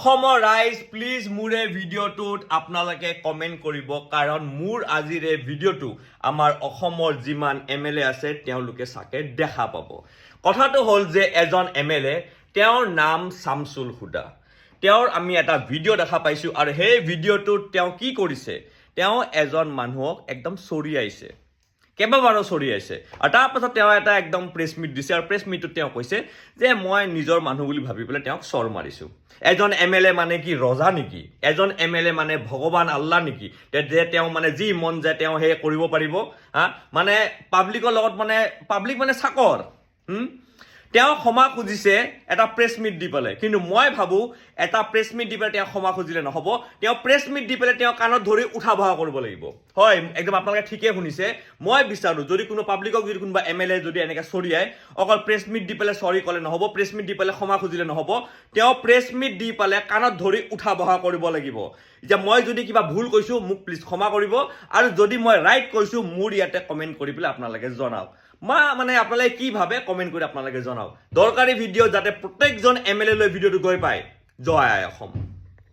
অসমৰ ৰাইজ প্লিজ মোৰ এই ভিডিঅ'টোত আপোনালোকে কমেণ্ট কৰিব কাৰণ মোৰ আজিৰ এই ভিডিঅ'টো আমাৰ অসমৰ যিমান এমএলএ আছে তেওঁলোকে চাগে দেখা পাব। কথাটো হ'ল যে এজন এমএলএ তেওঁৰ নাম শামছুল হুদা। তেওঁৰ আমি এটা ভিডিঅ' দেখা পাইছোঁ আৰু সেই ভিডিঅ'টোত তেওঁ কি কৰিছে, তেওঁ এজন মানুহক একদম চৰিয়াইছে, কেইবাবাৰো চৰিয়াইছে আৰু তাৰপাছত তেওঁ এটা একদম প্ৰেছ মিট দিছে আৰু প্ৰেছ মিটত তেওঁ কৈছে যে মই নিজৰ মানুহ বুলি ভাবি পেলাই তেওঁক চৰ মাৰিছোঁ। এজন এমএলএ মানে কি ৰজা নেকি? এজন এমএলএ মানে ভগৱান আল্লাহ নেকি যে তেওঁ মানে যি মন যায় তেওঁ সেই কৰিব পাৰিব? মানে পাব্লিকৰ লগত মানে পাব্লিক মানে চাকৰ। তেওঁ ক্ষমা খুজিছে এটা প্ৰেছ মিট দি পেলাই, কিন্তু মই ভাবোঁ এটা প্ৰেছ মিট দি পেলাই তেওঁ ক্ষমা খুজিলে নহ'ব, তেওঁ প্ৰেছ মিট দি পেলাই তেওঁ কাণত ধৰি উঠা বহা কৰিব লাগিব। হয়, একদম আপোনালোকে ঠিকেই শুনিছে। মই বিচাৰোঁ যদি কোনো পাব্লিকক যদি কোনোবা এমএলএ যদি এনেকৈ চৰিয়াই অকল প্ৰেছ মিট দি পেলাই চৰি ক'লে নহ'ব, প্ৰেছ মিট দি পেলাই ক্ষমা খুজিলে নহ'ব, তেওঁ প্ৰেছ মিট দি পেলাই কাণত ধৰি উঠা বহা কৰিব লাগিব। এতিয়া মই যদি কিবা ভুল কৈছোঁ মোক প্লিজ ক্ষমা কৰিব আৰু যদি মই ৰাইট কৈছোঁ মোৰ ইয়াতে কমেণ্ট কৰি পেলাই আপোনালোকে জনাওক। মানে আপোনালোকে কি ভাবে কমেণ্ট কৰি আপোনালোকে জনাওক। দৰকাৰী ভিডিঅ' যাতে প্ৰত্যেকজন এমএলএ লৈ ভিডিঅ'টো গৈ পায়। জয় আই অসম।